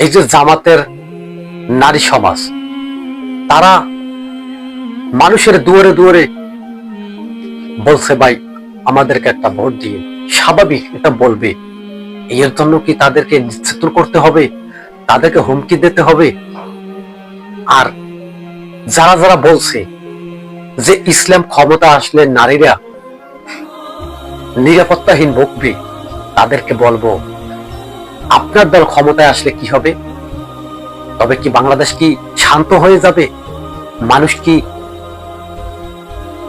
এই যে জামাতের নারী সমাজ, তারা মানুষের দুয়ারে দুয়ারে বলছে ভাই আমাদেরকে একটা ভোট দিয়ে, স্বাভাবিক এটা বলবে। এর জন্য কি তাদেরকে নিশ্চিত করতে হবে, তাদেরকে হুমকি দিতে হবে? আর যারা যারা বলছে যে ইসলাম ক্ষমতা আসলে নারীরা নিরাপত্তাহীন ভুগবে, তাদেরকে বলবো আপনার দল ক্ষমতায় আসলে কি হবে? তবে কি বাংলাদেশ কি শান্ত হয়ে যাবে? মানুষ কি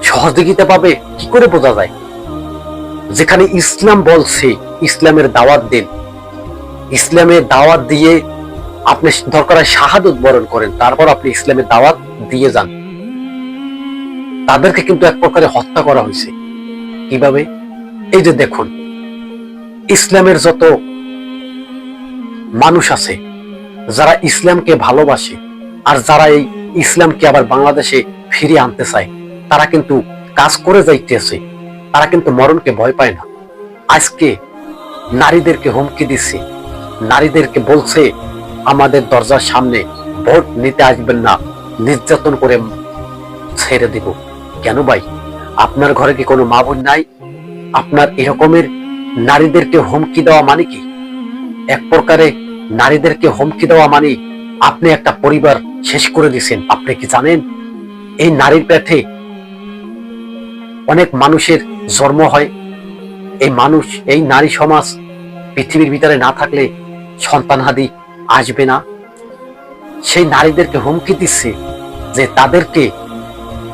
সহযোগিতা পাবে? কি করে বোঝা যায়? যেখানে ইসলাম বলছে ইসলামের দাওয়াত দিন, ইসলামের দাওয়াত দিয়ে আপনি দরকার হয় শাহাদত বরণ করেন, তারপর আপনি ইসলামের দাওয়াত দিয়ে যান। তাদেরকে কিন্তু এক প্রকারে হত্যা করা হয়েছে। কিভাবে? এই যে দেখুন, ইসলামের যত মানুষ আছে যারা ইসলামকে ভালোবাসে আর যারা এই ইসলামকে আবার বাংলাদেশে ফিরিয়ে আনতে চায়, তারা কিন্তু কাজ করে যাইতেছে, তারা কিন্তু মরণকে ভয় পায় না। আজকে নারীদেরকে হুমকি দিচ্ছে, নারীদেরকে বলছে আমাদের দরজার সামনে ভোট নিতে আসবেন না, নির্যাতন করে ছেড়ে দিব। কেন ভাই? আপনার ঘরে কি কোনো মা বোন নাই? আপনার এরকমের নারীদেরকে হুমকি দেওয়া মানে কি? এক প্রকারে নারীদেরকে হুমকি দেওয়া মানে আপনি একটা পরিবার শেষ করে দিচ্ছেন। আপনি কি জানেন এই নারীর পেটে অনেক মানুষের জন্ম হয়? এই মানুষ, এই নারী সমাজ পৃথিবীর ভিতরে না থাকলে সন্তানাদি আসবে না। সেই নারীদেরকে হুমকি দিচ্ছে যে তাদেরকে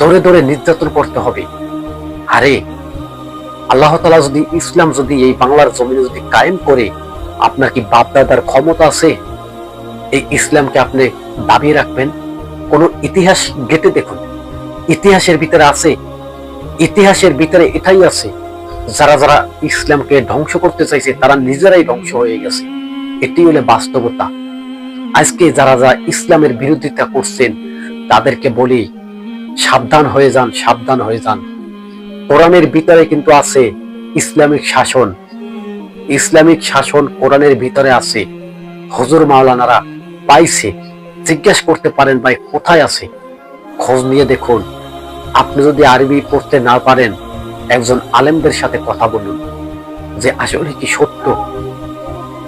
ধরে ধরে নির্যাতন করতে হবে। আরে আল্লাহ তাআলা যদি, ইসলাম যদি এই বাংলার জমিনে যদি কায়েম করে, আপনার কি বাপ দাদার ক্ষমতা আছে এই ইসলামকে আপনি দাবিয়ে রাখবেন? কোন ইতিহাস ঘেটে দেখুন, ইতিহাসের ভিতরে আছে, ইতিহাসের ভিতরে এটাই আছে, যারা যারা ইসলামকে ধ্বংস করতে চাইছে তারা নিজেরাই ধ্বংস হয়ে গেছে। এটি হলো বাস্তবতা। আজকে যারা যারা ইসলামের বিরোধিতা করছেন তাদেরকে বলি সাবধান হয়ে যান, সাবধান হয়ে যান। কোরআনের ভিতরে কিন্তু আছে ইসলামিক শাসন, ইসলামিক শাসন কোরআনের ভিতরে আছে। হুজুর মাওলানারা পাইছে, জিজ্ঞাসা করতে পারেন ভাই কোথায় আছে, খোঁজ নিয়ে দেখুন। আপনি যদি আরবি পড়তে না পারেন, একজন আলেমদের সাথে কথা বলুন যে আসলে কি সত্য,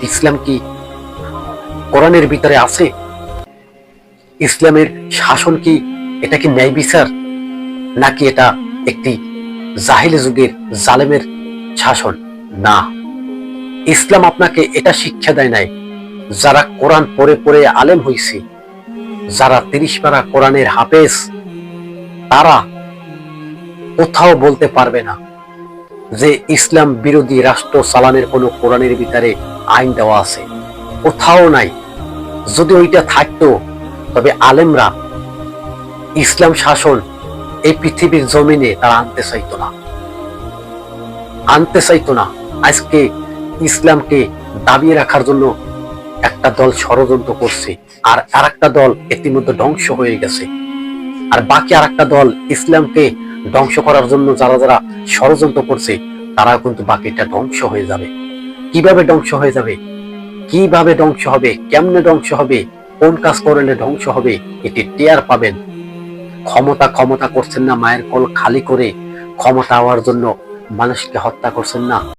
ইসলাম কি কোরআনের ভিতরে আছে? ইসলামের শাসন কি, এটা কি ন্যায় বিচার, নাকি এটা একটি জাহিলি যুগের জালেমের শাসন? না, ইসলাম আপনাকে এটা শিক্ষা দেয় নাই। যারা কোরআন পড়ে পড়ে আলেম হইছে, যারা 30 পারা কোরআনের হাফেজ, তারা কোথাও বলতে পারবে না যে ইসলাম বিরোধী রাষ্ট্র চালানোর কোনো কোরআনের ভিতরে আইন দেওয়া আছে। কোথাও নাই। যদি ওইটা থাকতো তবে আলেমরা ইসলাম শাসন এই পৃথিবীর জমিনে তারা আনতে চাইতো না, আনতে চাইতো না। আজকে ইসলামকে দাবিয়ে রাখার জন্য একটা দল ষড়যন্ত্র করছে, আর আরেকটা দল ইতিমধ্যে ধ্বংস হয়ে গেছে। আর বাকি আরেকটা দল ইসলামকে ধ্বংস করার জন্য যারা যারা ষড়যন্ত্র করছে, তারা কিন্তু বাকিটা ধ্বংস হয়ে যাবে। কিভাবে ধ্বংস হয়ে যাবে, কিভাবে ধ্বংস হবে, কেমনে ধ্বংস হবে, কোন কাজ করলে ধ্বংস হবে, এটি টের পাবেন। ক্ষমতা ক্ষমতা করছেন না, মায়ের কোল খালি করে ক্ষমতা হওয়ার জন্য মানুষকে হত্যা করছেন না।